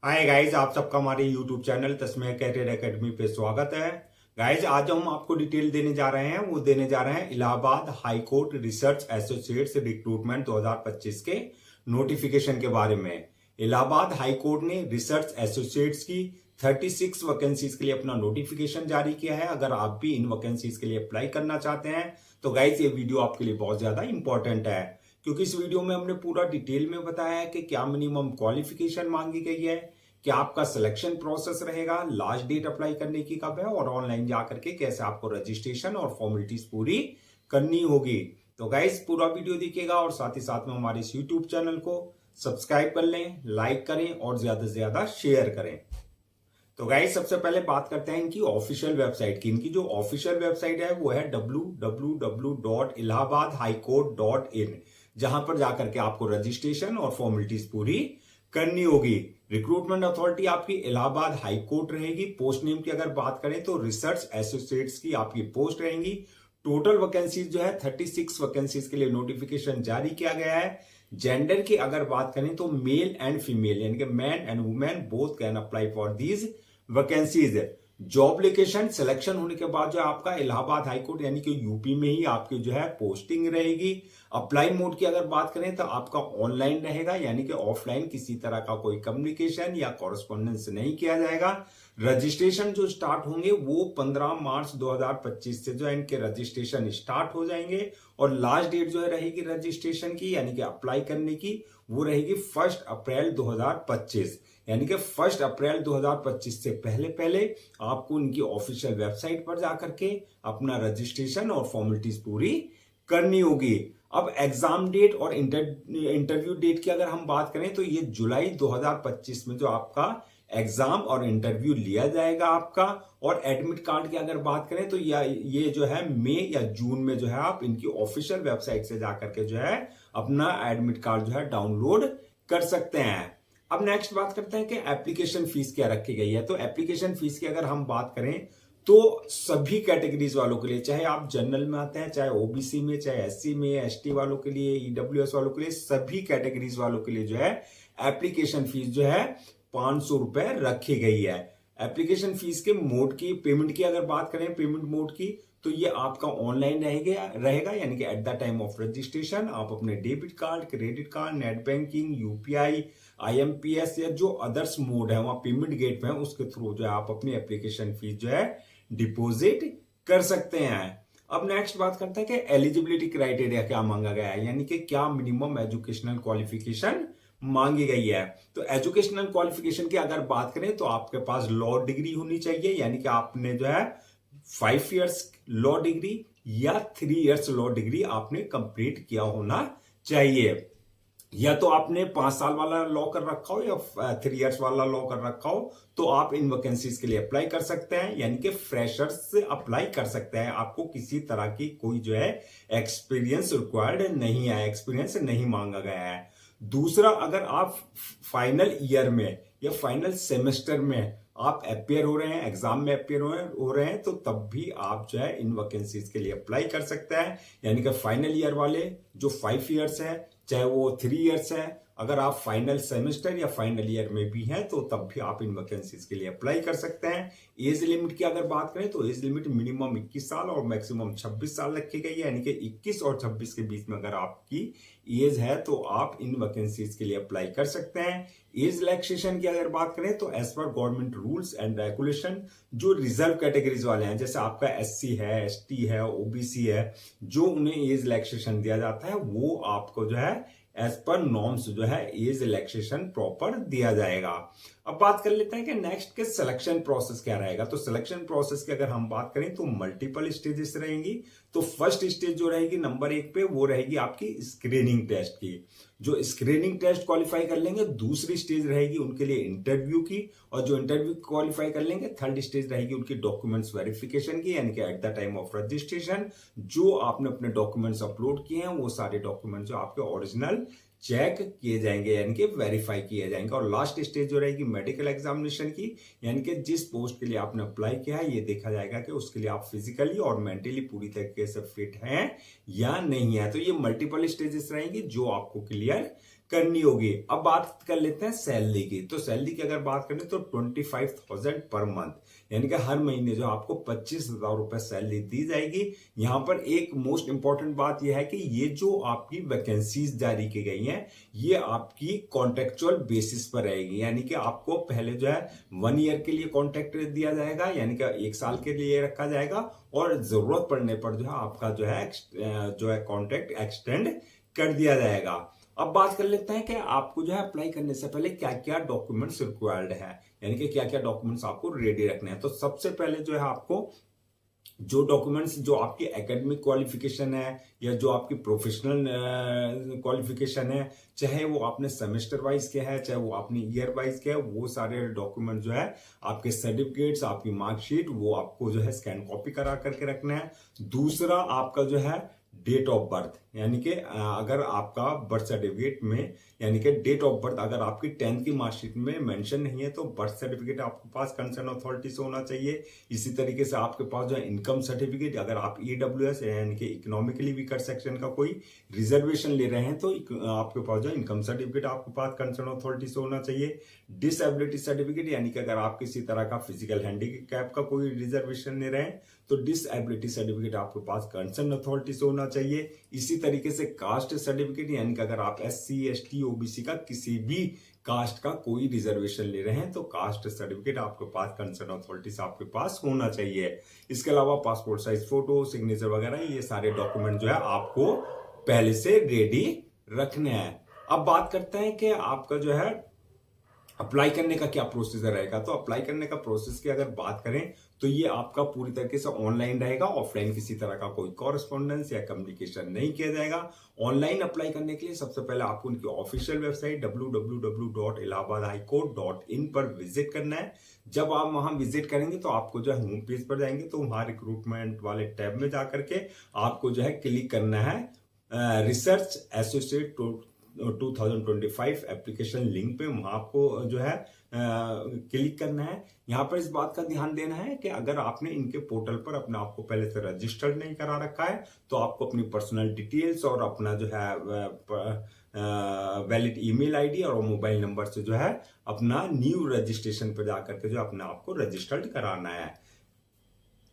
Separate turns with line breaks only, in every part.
Hi guys, आप सबका हमारे यूट्यूब चैनल तस्मेह कैरियर एकेडमी पे स्वागत है। गाइज, आज जो हम आपको डिटेल देने जा रहे हैं वो देने जा रहे हैं Allahabad high court research associates recruitment 2025 के नोटिफिकेशन के बारे में। इलाहाबाद हाई कोर्ट ने रिसर्च एसोसिएट्स की 36 वैकेंसीज के लिए अपना नोटिफिकेशन जारी किया है। अगर आप भी इन वैकेंसीज के लिए अप्लाई करना चाहते हैं तो गाइज ये वीडियो आपके लिए बहुत ज्यादा इंपॉर्टेंट है, क्योंकि इस वीडियो में हमने पूरा डिटेल में बताया है कि क्या मिनिमम क्वालिफिकेशन मांगी गई है, क्या आपका सिलेक्शन प्रोसेस रहेगा, लास्ट डेट अप्लाई करने की कब है और ऑनलाइन जाकर के कैसे आपको रजिस्ट्रेशन और फॉर्मेलिटीज पूरी करनी होगी। तो गाइस पूरा वीडियो देखिएगा और साथ ही साथ में हमारे इस यूट्यूब चैनल को सब्सक्राइब कर लें, लाइक करें और ज्यादा से ज्यादा शेयर करें। तो गाइस सबसे पहले बात करते हैं इनकी ऑफिशियल वेबसाइट की। इनकी जो ऑफिशियल वेबसाइट है वो है www.allahabadhighcourt.in, जहां पर जाकर के आपको रजिस्ट्रेशन और फॉर्मेलिटीज पूरी करनी होगी। रिक्रूटमेंट अथॉरिटी आपकी इलाहाबाद हाई कोर्ट रहेगी। पोस्ट नेम की अगर बात करें तो रिसर्च एसोसिएट्स की आपकी पोस्ट रहेंगी। टोटल वैकेंसीज जो है 36 वैकेंसीज के लिए नोटिफिकेशन जारी किया गया है। जेंडर की अगर बात करें तो मेल एंड फीमेल यानी कि man and women both can apply for these vacancies. Job location selection होने के बाद जो आपका इलाहाबाद हाईकोर्ट यानी कि यूपी में ही आपकी जो है पोस्टिंग रहेगी। अप्लाई मोड की अगर बात करें तो आपका ऑनलाइन रहेगा, यानी कि ऑफलाइन किसी तरह का कोई कम्युनिकेशन या कॉरेस्पॉन्डेंस नहीं किया जाएगा। रजिस्ट्रेशन जो स्टार्ट होंगे वो 15 मार्च 2025 से जो है इनके रजिस्ट्रेशन स्टार्ट हो जाएंगे और लास्ट डेट जो है रहेगी रजिस्ट्रेशन की यानी कि अप्लाई करने की वो रहेगी 1 अप्रैल 2025। यानी कि 1 अप्रैल 2025 से पहले पहले आपको इनकी ऑफिशियल वेबसाइट पर जाकर के अपना रजिस्ट्रेशन और फॉर्मेलिटीज पूरी करनी होगी। अब एग्जाम डेट और इंटरव्यू डेट की अगर हम बात करें तो ये जुलाई 2025 में जो आपका एग्जाम और इंटरव्यू लिया जाएगा आपका। और एडमिट कार्ड की अगर बात करें तो ये जो है मई या जून में जो है आप इनकी ऑफिशियल वेबसाइट से जाकर के जो है अपना एडमिट कार्ड जो है डाउनलोड कर सकते हैं। अब नेक्स्ट बात करते हैं कि एप्लीकेशन फीस क्या रखी गई है। तो एप्लीकेशन फीस की अगर हम बात करें तो सभी कैटेगरीज वालों के लिए, चाहे आप जनरल में आते हैं, चाहे ओबीसी में, चाहे एससी में, एसटी वालों के लिए, ईडब्ल्यूएस वालों के लिए, सभी कैटेगरीज वालों के लिए जो है एप्लीकेशन फीस जो है 500 रुपए रखी गई है। एप्लीकेशन फीस के मोड की पेमेंट की अगर बात करें, पेमेंट मोड की, तो ये आपका ऑनलाइन रहेगा यानी कि at the time of registration आप अपने debit card, credit card, net banking, UPI, IMPS या जो अदर्स मोड है वहां पेमेंट गेट पे है उसके थ्रू जो है आप अपनी एप्लीकेशन फीस जो है डिपॉजिट कर सकते हैं। अब नेक्स्ट बात करते हैं कि एलिजिबिलिटी क्राइटेरिया क्या मांगा गया है, यानी कि क्या मिनिमम एजुकेशनल क्वालिफिकेशन मांगी गई है। तो एजुकेशनल क्वालिफिकेशन की अगर बात करें तो आपके पास लॉ डिग्री होनी चाहिए, यानी कि आपने जो है 5 इयर्स लॉ डिग्री या 3 इयर्स लॉ डिग्री आपने कंप्लीट किया होना चाहिए। या तो आपने 5 साल वाला लॉ कर रखा हो या 3 इयर्स वाला लॉ कर रखा हो तो आप इन वैकेंसीज के लिए अप्लाई कर सकते हैं, यानी कि फ्रेशर्स से अप्लाई कर सकते हैं। आपको किसी तरह की कोई जो है एक्सपीरियंस रिक्वायर्ड नहीं है, एक्सपीरियंस नहीं मांगा गया है। दूसरा, अगर आप फाइनल ईयर में या फाइनल सेमेस्टर में आप अपेयर हो रहे हैं, एग्जाम में अपेयर हो रहे हैं तो तब भी आप जो है इन वैकेंसीज के लिए अप्लाई कर सकते हैं। यानी कि फाइनल ईयर वाले जो 5 इयर्स है, चाहे वो 3 इयर्स है, अगर आप फाइनल सेमेस्टर या फाइनल ईयर में भी हैं तो तब भी आप इन वैकेंसीज के लिए अप्लाई कर सकते हैं। एज लिमिट की अगर बात करें तो एज लिमिट मिनिमम 21 साल और मैक्सिमम 26 साल रखी गई है, यानी कि 21 और 26 के बीच में अगर आपकी एज है तो आप इन वैकेंसीज के लिए अप्लाई कर सकते हैं। एज रिलैक्सेशन की अगर बात करें तो as per government rules and regulation जो रिजर्व कैटेगरीज वाले हैं, जैसे आपका एससी है, एसटी है, ओबीसी है, जो उन्हें एज रिलैक्सेशन दिया जाता है वो आपको जो है एज पर नॉर्म्स जो है एज रिलैक्सेशन प्रॉपर दिया जाएगा। अब बात कर लेते हैं कि नेक्स्ट के सिलेक्शन प्रोसेस क्या रहेगा। तो सिलेक्शन प्रोसेस की अगर हम बात करें तो मल्टीपल स्टेजेस रहेंगी। तो फर्स्ट स्टेज जो रहेगी नंबर 1 पे वो रहेगी आपकी स्क्रीनिंग टेस्ट की। जो स्क्रीनिंग टेस्ट क्वालिफाई कर लेंगे, दूसरी स्टेज रहेगी उनके लिए इंटरव्यू की, और जो इंटरव्यू क्वालिफाई कर लेंगे थर्ड स्टेज रहेगी उनकी डॉक्यूमेंट्स वेरिफिकेशन की, यानी कि at the time of registration जो आपने अपने डॉक्यूमेंट्स अपलोड किए हैं वो सारे डॉक्यूमेंट्स जो आपके ओरिजिनल चेक किए जाएंगे यानी कि वेरीफाई किए जाएंगे। और लास्ट स्टेज जो रहेगी मेडिकल एग्जामिनेशन की, यानी कि जिस पोस्ट के लिए आपने अप्लाई किया है ये देखा जाएगा कि उसके लिए आप फिजिकली और मेंटली पूरी तरीके से फिट हैं या नहीं है। तो ये मल्टीपल स्टेजेस रहेंगी जो आपको क्लियर करनी होगी। अब बात कर लेते हैं सैलरी की। तो सैलरी की अगर बात करें तो 25,000 पर मंथ, यानी कि हर महीने जो आपको 25,000 रुपए सैलरी दी जाएगी। यहां पर एक मोस्ट इंपॉर्टेंट बात यह है कि ये जो आपकी वैकेंसीज जारी की गई हैं, ये आपकी कॉन्ट्रेक्चुअल बेसिस पर रहेगी, यानी कि आपको पहले जो है 1 ईयर के लिए कॉन्ट्रैक्ट दिया जाएगा, यानी कि 1 साल के लिए रखा जाएगा, और जरूरत पड़ने पर जो है आपका जो है कॉन्ट्रैक्ट एक्सटेंड कर दिया जाएगा। अब बात कर लेते हैं कि आपको जो है अप्लाई करने से पहले क्या क्या डॉक्यूमेंट्स रिक्वायर्ड है, यानी कि क्या क्या डॉक्यूमेंट्स आपको रेडी रखने हैं। तो सबसे पहले जो है आपको जो डॉक्यूमेंट्स, जो आपकी एकेडमिक क्वालिफिकेशन है या जो आपकी प्रोफेशनल क्वालिफिकेशन है, चाहे वो आपने सेमेस्टर वाइज किया है, चाहे वो आपने ईयर वाइज किया है, वो सारे डॉक्यूमेंट जो है आपके सर्टिफिकेट्स, आपकी मार्कशीट, वो आपको जो है स्कैन कॉपी करा करके रखना है। दूसरा आपका जो है डेट ऑफ बर्थ, यानी कि अगर आपका बर्थ सर्टिफिकेट में, यानी कि डेट ऑफ बर्थ अगर आपकी 10th की मार्कशीट में मेंशन नहीं है तो बर्थ सर्टिफिकेट आपके पास कंसर्न अथॉरिटी से होना चाहिए। इसी तरीके से आपके पास जो है इनकम सर्टिफिकेट, अगर आप EWS यानी कि इकोनॉमिकली वीकर सेक्शन का कोई रिजर्वेशन ले रहे हैं तो आपके पास जो इनकम सर्टिफिकेट आपके पास कंसर्न अथॉरिटी से होना चाहिए। डिसेबिलिटी सर्टिफिकेट, यानी कि अगर आप किसी तरह का फिजिकल हैंडीकैप का कोई रिजर्वेशन ले रहे हैं तो डिसेबिलिटी सर्टिफिकेट आपके पास कंसर्न अथॉरिटी से होना चाहिए। इसी तरीके से कास्ट सर्टिफिकेट, यानी कि अगर आप SC ST OBC का किसी भी कास्ट का कोई रिजर्वेशन ले रहे हैं तो कास्ट सर्टिफिकेट आपके पास कंसर्न अथॉरिटी से आपके पास होना चाहिए। इसके अलावा पासपोर्ट साइज फोटो, सिग्नेचर वगैरह, ये सारे डॉक्यूमेंट जो है आपको पहले से रेडी रखने हैं। अब बात करते हैं कि आपका जो है अप्लाई करने का क्या प्रोसीजर रहेगा। तो अप्लाई करने का प्रोसेस की अगर बात करें तो ये आपका पूरी तरीके से ऑनलाइन रहेगा, ऑफलाइन किसी तरह का कोई कॉरेस्पॉन्डेंस या कम्युनिकेशन नहीं किया जाएगा। ऑनलाइन अप्लाई करने के लिए सबसे पहले आपको उनकी ऑफिशियल वेबसाइट www.allahabadhighcourt.in पर विजिट करना है। जब आप वहां विजिट करेंगे तो आपको जो है होम पेज पर जाएंगे तो वहां रिक्रूटमेंट वाले टैब में जाकर के आपको जो है क्लिक करना है रिसर्च एसोसिएट 2025 एप्लीकेशन लिंक पे, वहां आपको जो है क्लिक करना है। यहां पर इस बात का ध्यान देना है कि अगर आपने इनके पोर्टल पर अपने आप को पहले से रजिस्टर्ड नहीं करा रखा है तो आपको अपनी पर्सनल डिटेल्स और अपना जो है वैलिड ईमेल आईडी और मोबाइल नंबर से जो है अपना न्यू रजिस्ट्रेशन पर जाकर के जो अपने आप को रजिस्टर्ड कराना है,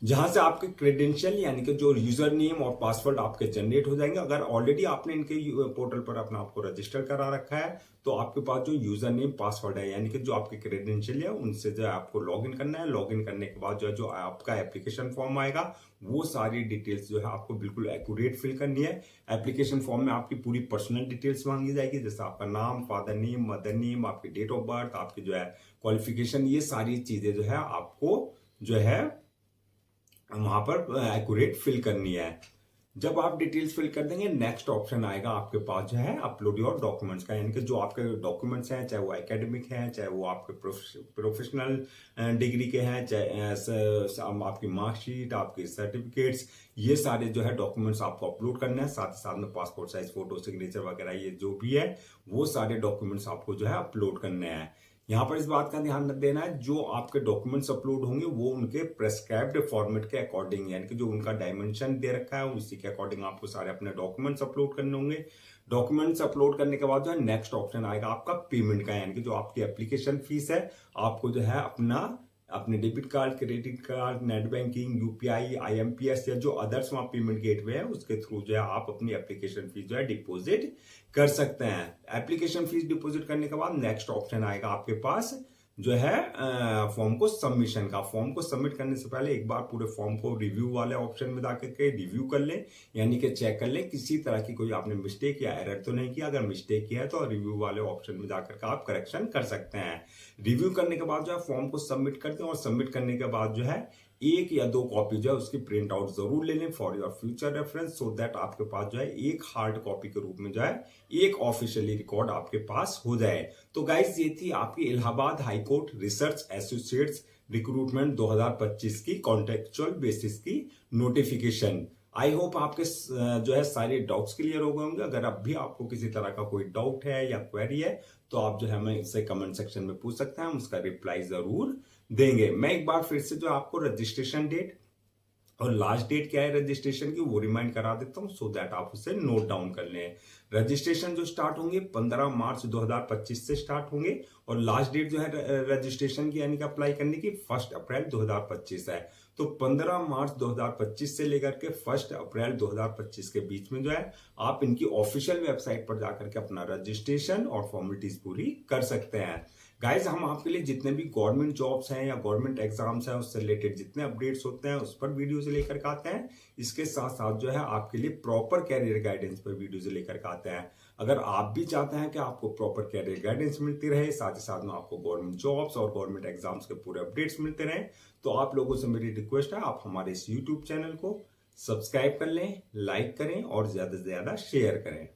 जहां से आपके क्रेडेंशियल यानी कि जो यूजर नेम और पासवर्ड आपके जनरेट हो जाएंगे। अगर ऑलरेडी आपने इनके पोर्टल पर अपना आपको रजिस्टर करा रखा है तो आपके पास जो यूजर नेम पासवर्ड है, यानी कि जो आपके क्रेडेंशियल है, उनसे जो है आपको लॉगिन करना है। लॉगिन करने के बाद जो आपका एप्लीकेशन फॉर्म आएगा वो सारी डिटेल्स जो है आपको बिल्कुल एक्यूरेट फिल करनी है। एप्लीकेशन फॉर्म में आपकी पूरी पर्सनल डिटेल्स मांगी जाएगी, जैसे आपका नाम, फादर नेम, मदर नेम, आपकी डेट ऑफ बर्थ, आपकी जो है क्वालिफिकेशन, ये सारी चीजें जो है आपको जो है वहां पर एक्यूरेट फिल करनी है। जब आप डिटेल्स फिल कर देंगे नेक्स्ट ऑप्शन आएगा आपके पास जो है अपलोड योर डॉक्यूमेंट्स का, यानी कि जो आपके डॉक्यूमेंट्स हैं, चाहे वो एकेडमिक हैं, चाहे वो आपके प्रोफेशनल डिग्री के हैं, चाहे आपकी मार्कशीट, आपके सर्टिफिकेट्स, ये सारे जो है डॉक्यूमेंट्स आपको अपलोड करना है। साथ ही साथ में पासपोर्ट साइज फोटो, सिग्नेचर वगैरह ये जो भी है वो सारे डॉक्यूमेंट्स आपको जो है अपलोड करने हैं। यहां पर इस बात का ध्यान देना है जो आपके डॉक्यूमेंट्स अपलोड होंगे वो उनके प्रेस्क्राइब्ड फॉर्मेट के अकॉर्डिंग, यानी कि जो उनका डायमेंशन दे रखा है उसी के अकॉर्डिंग आपको सारे अपने डॉक्यूमेंट्स अपलोड करने होंगे। डॉक्यूमेंट्स अपलोड करने के बाद जो है नेक्स्ट ऑप्शन आएगा आपका पेमेंट का, यानी कि जो आपकी एप्लीकेशन फीस है आपको जो है अपने debit card, credit card, net banking, UPI, IMPS या जो अदर्स वहां पेमेंट गेटवे है उसके थ्रू जो है आप अपनी एप्लीकेशन फीस जो है डिपॉजिट कर सकते हैं। एप्लीकेशन फीस डिपॉजिट करने के बाद नेक्स्ट ऑप्शन आएगा आपके पास जो है फॉर्म को सबमिशन का। फॉर्म को सबमिट करने से पहले एक बार पूरे फॉर्म को रिव्यू वाले ऑप्शन में जाकर के रिव्यू कर लें, यानी कि चेक कर लें किसी तरह की कोई आपने मिस्टेक या एरर तो नहीं किया। अगर मिस्टेक किया है तो रिव्यू वाले ऑप्शन में जाकर के आप करेक्शन कर सकते हैं। रिव्यू करने के बाद जो है फॉर्म को सबमिट कर दें और सबमिट करने के बाद जो है 1 या 2 कॉपी जो है उसकी प्रिंट आउट जरूर ले लें for your future reference, so that आपके पास जो है एक हार्ड कॉपी के रूप में जो है एक ऑफिशियली रिकॉर्ड आपके पास हो जाए। तो गाइस ये थी आपकी Allahabad high court research associates recruitment 2025 की कॉन्ट्रेक्चुअल बेसिस की नोटिफिकेशन। आई होप आपके जो है सारे डाउट्स क्लियर हो गए होंगे। अगर अब भी आपको किसी तरह का कोई डाउट है या क्वेरी है तो आप जो है हमें इससे कमेंट सेक्शन में पूछ सकते हैं, हम उसका रिप्लाई जरूर देंगे। मैं एक बार फिर से जो आपको रजिस्ट्रेशन डेट और लास्ट डेट क्या है रजिस्ट्रेशन की वो रिमाइंड करा देता हूं, सो दैट आप उसे नोट डाउन कर लें। रजिस्ट्रेशन जो स्टार्ट होंगे 15 मार्च 2025 से स्टार्ट होंगे और लास्ट डेट जो है रजिस्ट्रेशन की यानी कि अप्लाई करने की 1 अप्रैल 2025 है। तो 15 मार्च 2025 से लेकर के 1 अप्रैल 2025 के बीच में जो है आप इनकी ऑफिशियल वेबसाइट पर जाकर के अपना रजिस्ट्रेशन और फॉर्मेलिटीज पूरी कर सकते हैं। गाइज हम आपके लिए जितने भी गवर्नमेंट जॉब्स हैं या गवर्नमेंट एग्जाम्स हैं उससे रिलेटेड जितने अपडेट्स होते हैं उस पर वीडियोज लेकर के आते हैं। इसके साथ साथ जो है आपके लिए प्रॉपर कैरियर गाइडेंस पर वीडियोज लेकर के आते हैं। अगर आप भी चाहते हैं कि आपको प्रॉपर कैरियर गाइडेंस मिलती रहे, साथ ही साथ में आपको गवर्नमेंट जॉब्स और गवर्नमेंट एग्जाम्स के पूरे अपडेट्स मिलते रहे, तो आप लोगों से मेरी रिक्वेस्ट है आप हमारे इस यूट्यूब चैनल को सब्सक्राइब कर लें, लाइक करें और ज्यादा से ज्यादा शेयर करें।